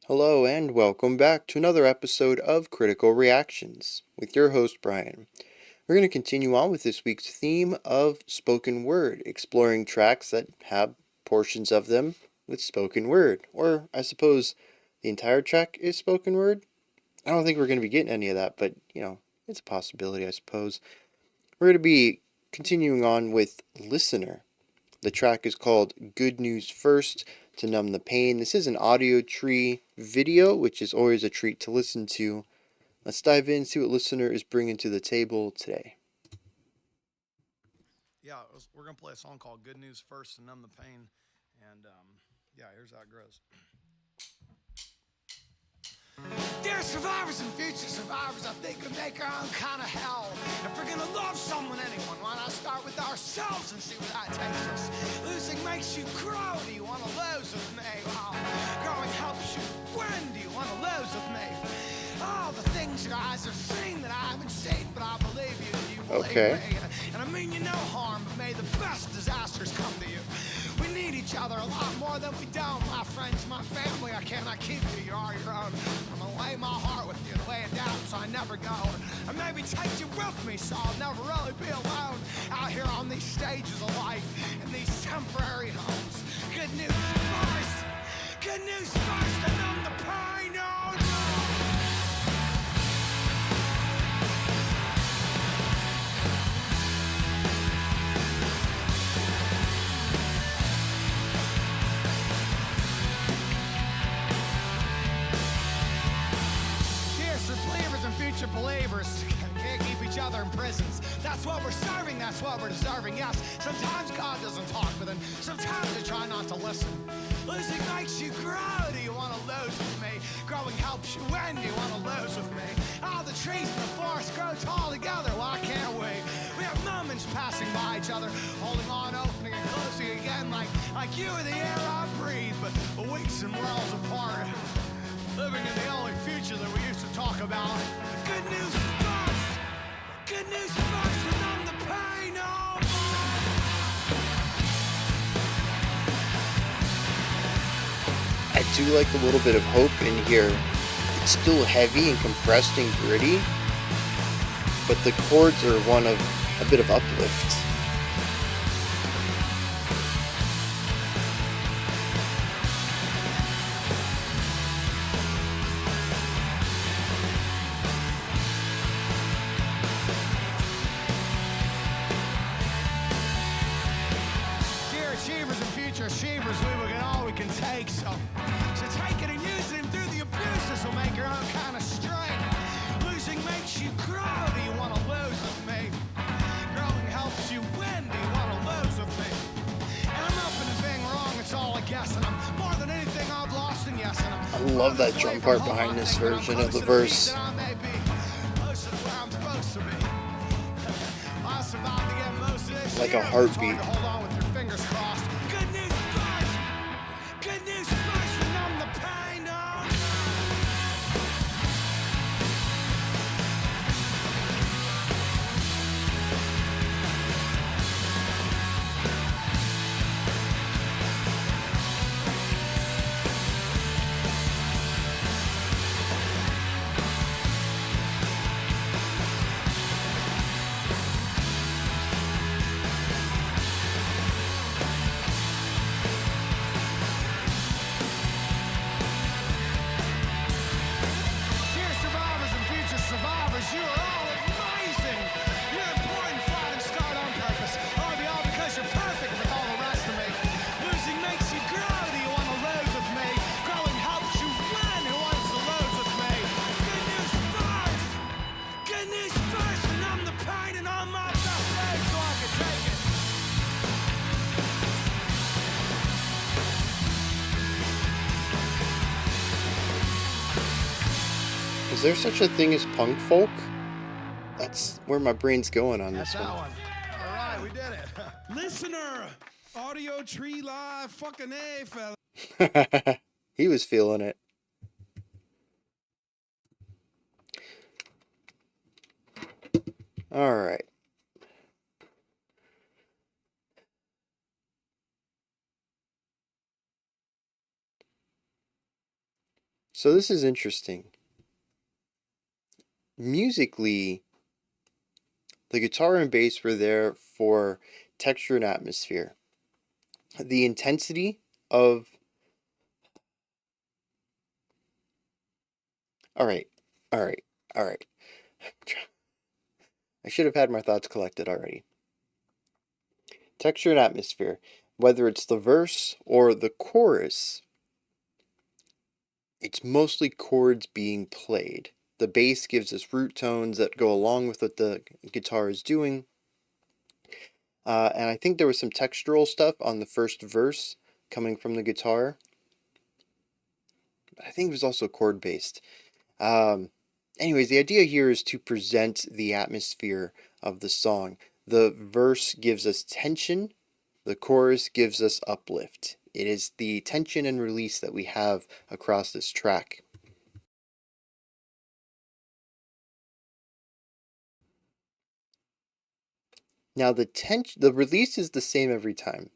Hello and welcome back to another episode of Critical Reactions with your host Bryan. We're going to continue on with this week's theme of spoken word, exploring tracks that have portions of them with spoken word, or I suppose the entire track is spoken word. I don't think we're going to be getting any of that, but it's a possibility, I suppose. We're going to be continuing on with Listener. The track is called Good News First to Numb the Pain. This is an Audiotree video, which is always a treat to listen to. Let's dive in and see what Listener is bringing to the table today. Yeah, we're going to play a song called Good News First to Numb the Pain. And here's how it goes. Dear survivors and future survivors, I think we make our own kind of hell. If we're gonna love someone, anyone, why not start with ourselves and see where that takes us? Losing makes you grow. Do you want to lose with me? Well, growing helps you win. Do you want to lose with me? All the things your eyes have seen that I haven't seen, but I believe you. You believe me. And I mean you no harm, but may the best disasters come to you. We need each other a lot more than we don't. My friends, my family, I cannot keep you. You are your own. I'm gonna lay my heart with you and lay it down so I never go. And maybe take you with me so I'll never really be alone. Out here on these stages of life, in these temporary homes. Good news first. Good news first to numb the pain. Oh no. Future believers can't keep each other in prisons. That's what we're serving, that's what we're deserving. Yes, sometimes God doesn't talk, but then sometimes we try not to listen. Losing makes you grow. Do you want to lose with me? Growing helps you win. Do you want to lose with me? All the trees in the forest grow tall together. Why can't we? We have moments passing by each other, holding on, opening and closing again, like you are the air I breathe, but weeks and worlds apart. Living in the only future that we used to talk about. Good news first. Good news first to numb the pain. Oh, I do like a little bit of hope in here. It's still heavy and compressed and gritty, but the chords are one of a bit of uplift. Achievers, we will get all we can take, so take it and use it, and through the abuse this will make your own kind of strength. Losing makes you grow. Do you want to lose with me? Growing helps you win. Do you want to lose with me? And I'm open to being wrong, it's all I guess, and I'm more than anything I've lost, and yes, and I love that drum part behind this version of the verse. Like a heartbeat. Is there such a thing as punk folk? That's where my brain's going on this one. All right, we did it. Listener, Audiotree live, fucking A, fella. He was feeling it. All right. So this is interesting. Musically, the guitar and bass were there for texture and atmosphere. The intensity of... All right, all right, all right. I should have had my thoughts collected already. Texture and atmosphere, whether it's the verse or the chorus, it's mostly chords being played. The bass gives us root tones that go along with what the guitar is doing. And I think there was some textural stuff on the first verse coming from the guitar. I think it was also chord based. Anyways, the idea here is to present the atmosphere of the song. The verse gives us tension, the chorus gives us uplift. It is the tension and release that we have across this track. Now the release is the same every time.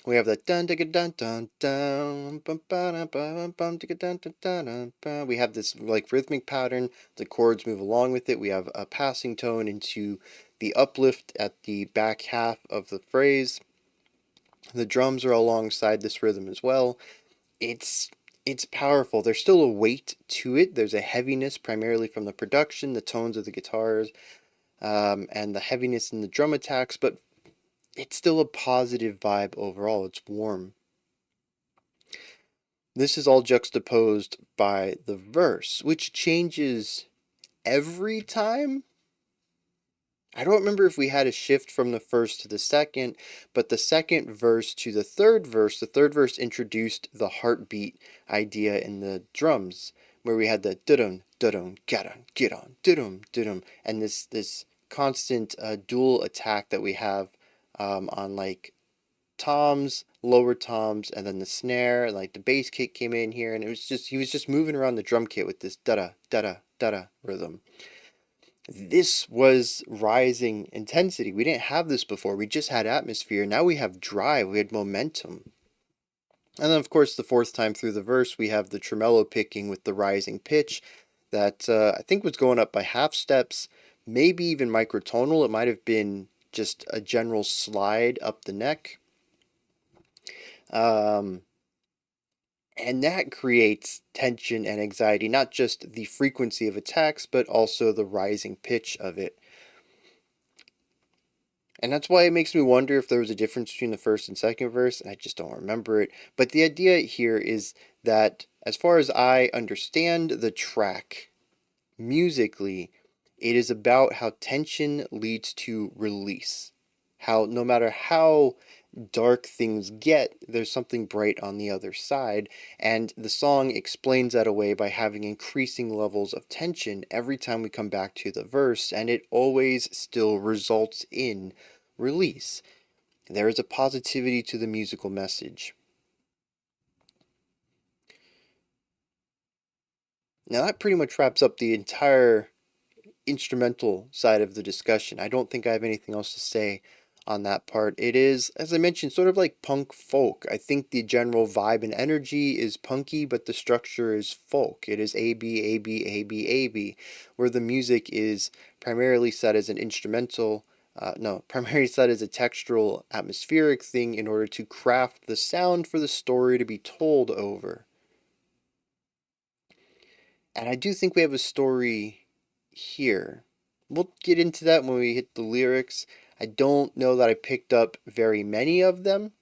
We have that dun dun dun dun dun bum ba bum bum dun dun dun dun. We have this like rhythmic pattern. The chords move along with it. We have a passing tone into the uplift at the back half of the phrase. The drums are alongside this rhythm as well. It's powerful. There's still a weight to it. There's a heaviness primarily from the production, the tones of the guitars, and the heaviness in the drum attacks, but it's still a positive vibe overall. It's warm. This is all juxtaposed by the verse, which changes every time. I don't remember if we had a shift from the first to the second, but the second verse to the third verse introduced the heartbeat idea in the drums, where we had the dudum dudum get on dudum dudum, and this constant dual attack that we have on like toms, lower toms, and then the snare, like the bass kick came in here, and he was just moving around the drum kit with this da da da rhythm. This was rising intensity. We didn't have this before. We just had atmosphere. Now we have drive. We had momentum. And then, of course, the fourth time through the verse, we have the tremolo picking with the rising pitch that I think was going up by half steps, maybe even microtonal. It might have been just a general slide up the neck. And that creates tension and anxiety, not just the frequency of attacks, but also the rising pitch of it. And that's why it makes me wonder if there was a difference between the first and second verse, and I just don't remember it. But the idea here is that, as far as I understand the track, musically, it is about how tension leads to release. How no matter how dark things get, there's something bright on the other side, and the song explains that away by having increasing levels of tension every time we come back to the verse, and it always still results in release. There is a positivity to the musical message. Now that pretty much wraps up the entire instrumental side of the discussion. I don't think I have anything else to say on that part. It is, as I mentioned, sort of like punk folk. I think the general vibe and energy is punky, but the structure is folk. It is A B A B A B A B, where the music is primarily set as an instrumental. Primarily set as a textural, atmospheric thing in order to craft the sound for the story to be told over. And I do think we have a story here. We'll get into that when we hit the lyrics. I don't know that I picked up very many of them,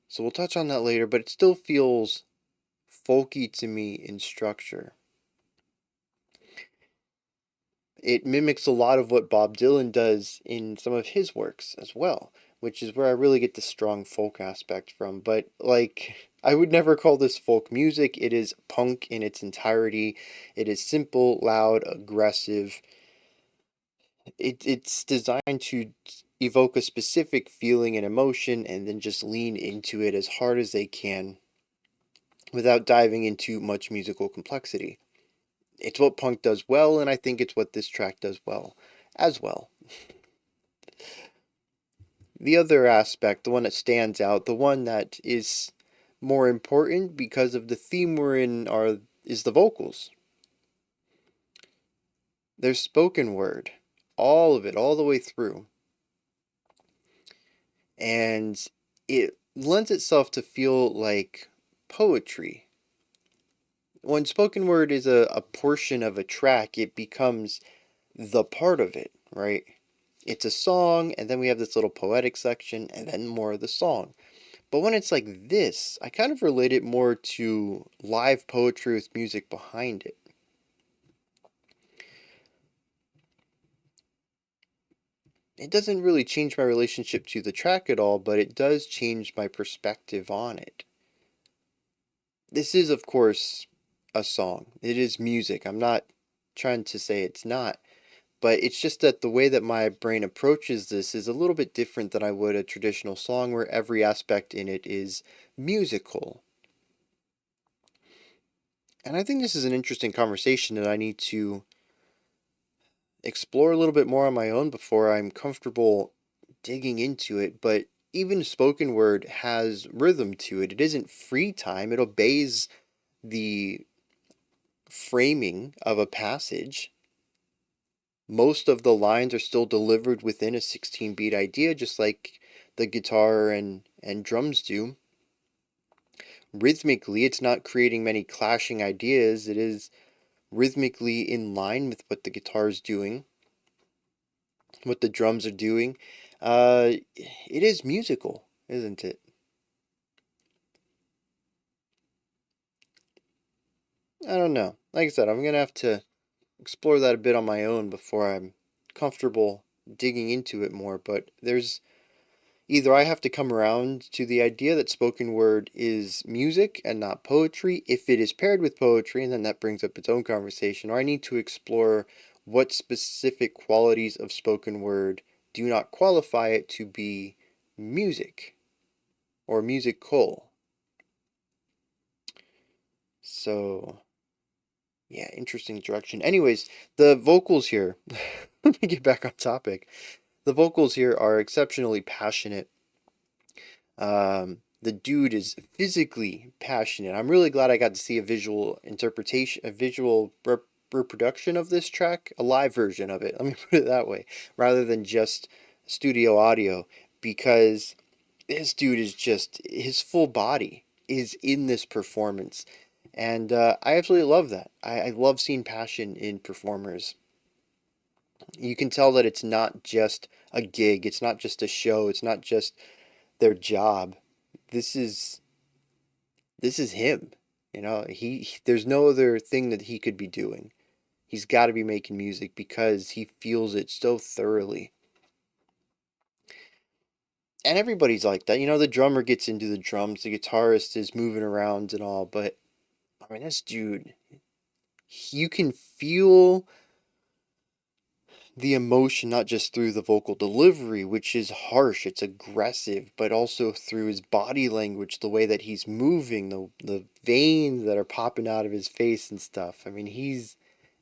so we'll touch on that later, but it still feels folky to me in structure. It mimics a lot of what Bob Dylan does in some of his works as well, which is where I really get the strong folk aspect from. But, like, I would never call this folk music. It is punk in its entirety. It is simple, loud, aggressive. It's designed to evoke a specific feeling and emotion and then just lean into it as hard as they can without diving into much musical complexity. It's what punk does well, and I think it's what this track does well as well. The other aspect, the one that stands out, the one that is more important because of the theme we're in is the vocals. There's spoken word, all of it, all the way through. And it lends itself to feel like poetry. When spoken word is a portion of a track, it becomes the part of it, right? It's a song, and then we have this little poetic section, and then more of the song. But when it's like this, I kind of relate it more to live poetry with music behind it. It doesn't really change my relationship to the track at all, but it does change my perspective on it. This is, of course, a song. It is music. I'm not trying to say it's not, but it's just that the way that my brain approaches this is a little bit different than I would a traditional song where every aspect in it is musical. And I think this is an interesting conversation that I need to explore a little bit more on my own before I'm comfortable digging into it. But even spoken word has rhythm to it. It isn't free time, it obeys the framing of a passage. Most of the lines are still delivered within a 16-beat idea, just like the guitar and drums do. Rhythmically, it's not creating many clashing ideas. It is rhythmically in line with what the guitar is doing, what the drums are doing. It is musical, isn't it? I don't know. Like I said, I'm gonna have to explore that a bit on my own before I'm comfortable digging into it more. But there's either I have to come around to the idea that spoken word is music and not poetry if it is paired with poetry, and then that brings up its own conversation, or I need to explore what specific qualities of spoken word do not qualify it to be music or musical. So, yeah, interesting direction. Anyways, the vocals here, let me get back on topic. The vocals here are exceptionally passionate. The dude is physically passionate. I'm really glad I got to see a visual interpretation, a visual reproduction of this track, a live version of it. Let me put it that way, rather than just studio audio, because this dude is just, his full body is in this performance. And I absolutely love that. I love seeing passion in performers. You can tell that it's not just a gig, it's not just a show, it's not just their job. This is this is him. You know, there's no other thing that he could be doing. He's got to be making music because he feels it so thoroughly. And everybody's like that. You know, the drummer gets into the drums, the guitarist is moving around and all, but I mean, this dude, you can feel the emotion not just through the vocal delivery, which is harsh, it's aggressive, but also through his body language, the way that he's moving, the veins that are popping out of his face and stuff. I mean, he's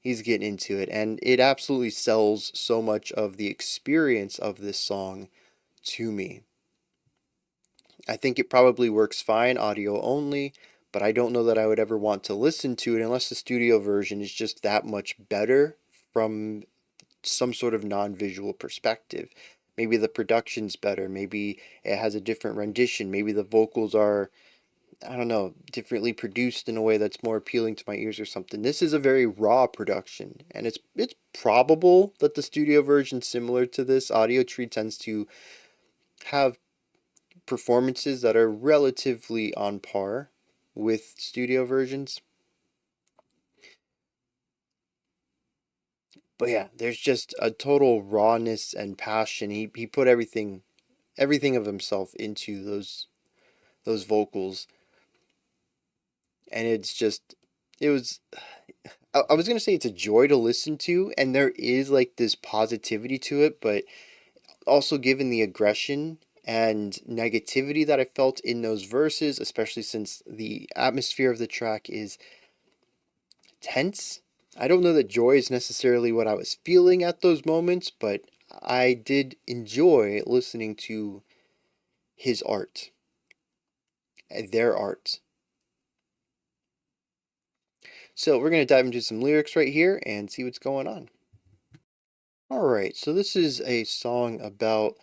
getting into it, and it absolutely sells so much of the experience of this song to me. I think it probably works fine audio only, but I don't know that I would ever want to listen to it unless the studio version is just that much better from some sort of non-visual perspective. Maybe the production's better, maybe it has a different rendition, maybe the vocals are, I don't know, differently produced in a way that's more appealing to my ears or something. This is a very raw production, and it's probable that the studio version similar to this. Audiotree tends to have performances that are relatively on par with studio versions. But yeah, there's just a total rawness and passion. He put everything of himself into those vocals, and it's just it was I was gonna say it's a joy to listen to, and there is like this positivity to it, but also given the aggression and negativity that I felt in those verses, especially since the atmosphere of the track is tense. I don't know that joy is necessarily what I was feeling at those moments, but I did enjoy listening to his art. their art. So we're going to dive into some lyrics right here and see what's going on. Alright, so this is a song about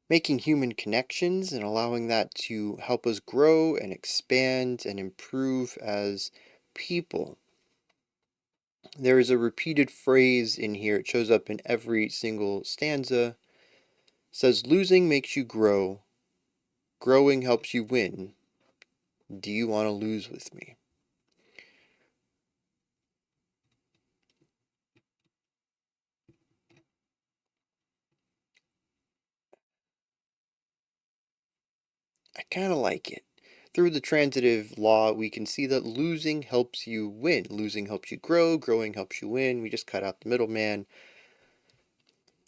making human connections and allowing that to help us grow and expand and improve as people. There is a repeated phrase in here, it shows up in every single stanza. It says, losing makes you grow, growing helps you win. Do you want to lose with me? I kind of like it. Through the transitive law, we can see that losing helps you win. Losing helps you grow, growing helps you win. We just cut out the middleman.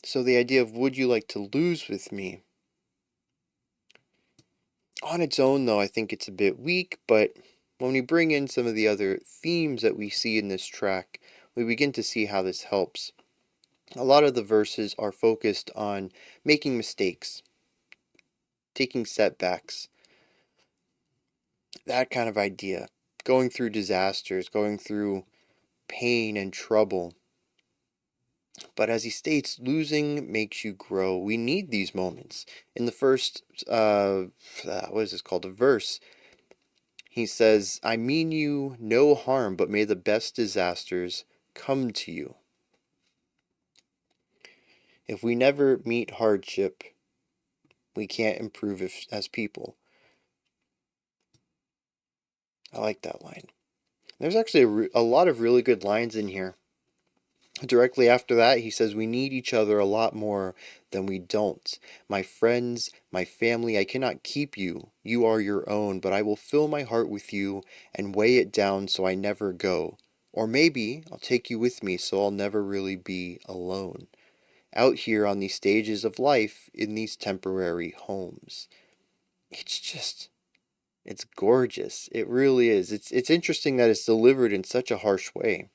So the idea of would you like to lose with me? On its own, though, I think it's a bit weak, but when we bring in some of the other themes that we see in this track, we begin to see how this helps. A lot of the verses are focused on making mistakes, taking setbacks, that kind of idea, going through disasters, going through pain and trouble. But as he states, losing makes you grow. We need these moments. In the first, what is this called? A verse, he says, I mean you no harm, but may the best disasters come to you. If we never meet hardship, we can't improve as people. I like that line. There's actually a lot of really good lines in here. Directly after that, he says, we need each other a lot more than we don't. My friends, my family, I cannot keep you. You are your own, but I will fill my heart with you and weigh it down so I never go. Or maybe I'll take you with me so I'll never really be alone. Out here on these stages of life in these temporary homes. It's gorgeous. It really is. It's interesting that it's delivered in such a harsh way.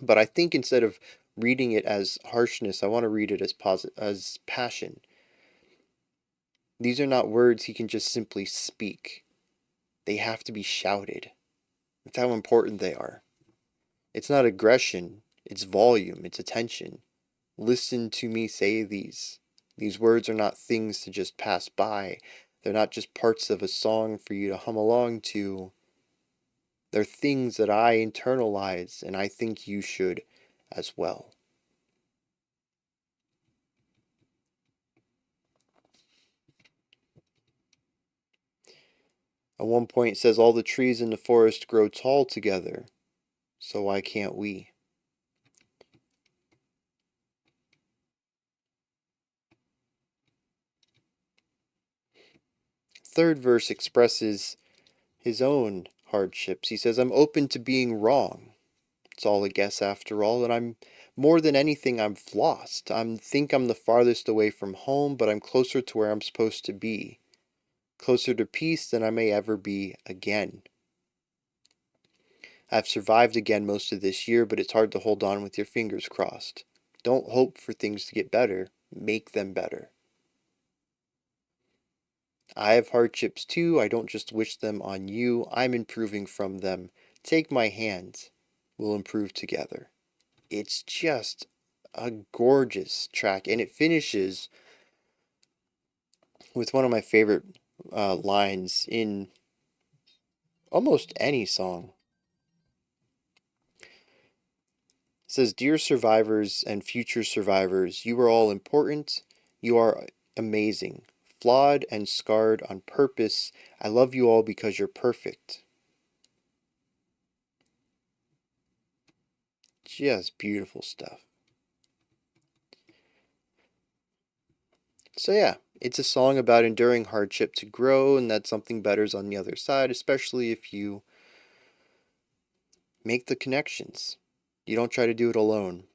But I think instead of reading it as harshness, I want to read it as passion. These are not words he can just simply speak. They have to be shouted. That's how important they are. It's not aggression, it's volume, it's attention. Listen to me say these. These words are not things to just pass by. They're not just parts of a song for you to hum along to. They're things that I internalize, and I think you should as well. At one point it says, all the trees in the forest grow tall together, so why can't we? Third verse expresses his own hardships. He says, I'm open to being wrong. It's all a guess after all, and I'm more than anything, I'm lost. I think I'm the farthest away from home, but I'm closer to where I'm supposed to be. Closer to peace than I may ever be again. I've survived again most of this year, but it's hard to hold on with your fingers crossed. Don't hope for things to get better. Make them better. I have hardships too. I don't just wish them on you. I'm improving from them. Take my hand. We'll improve together. It's just a gorgeous track, and it finishes with one of my favorite lines in almost any song. It says, dear survivors and future survivors, you are all important. You are amazing. Flawed and scarred on purpose. I love you all because you're perfect. Just beautiful stuff. So yeah, it's a song about enduring hardship to grow and that something better's on the other side, especially if you make the connections. You don't try to do it alone.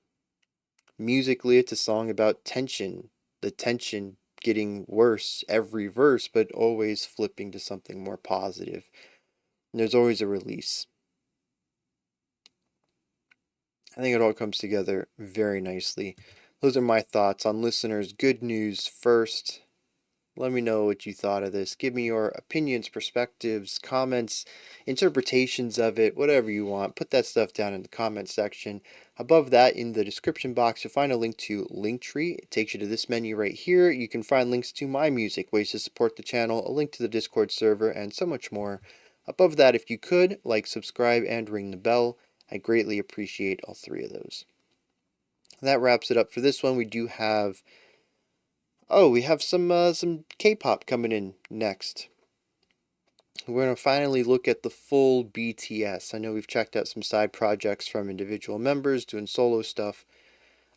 Musically, it's a song about tension, the tension getting worse every verse, but always flipping to something more positive. And there's always a release. I think it all comes together very nicely. Those are my thoughts on listeners. Good news first. Let me know what you thought of this. Give me your opinions, perspectives, comments, interpretations of it, whatever you want. Put that stuff down in the comment section. Above that, in the description box, you'll find a link to Linktree. It takes you to this menu right here. You can find links to my music, ways to support the channel, a link to the Discord server, and so much more. Above that, if you could, like, subscribe, and ring the bell. I greatly appreciate all three of those. That wraps it up for this one. We do have... Oh, we have some K-pop coming in next. We're going to finally look at the full BTS. I know we've checked out some side projects from individual members doing solo stuff.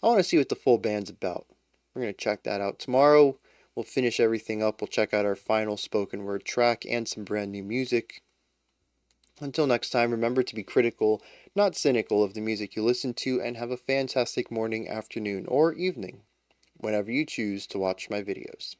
I want to see what the full band's about. We're going to check that out tomorrow. We'll finish everything up. We'll check out our final spoken word track and some brand new music. Until next time, remember to be critical, not cynical of the music you listen to, and have a fantastic morning, afternoon, or evening, whenever you choose to watch my videos.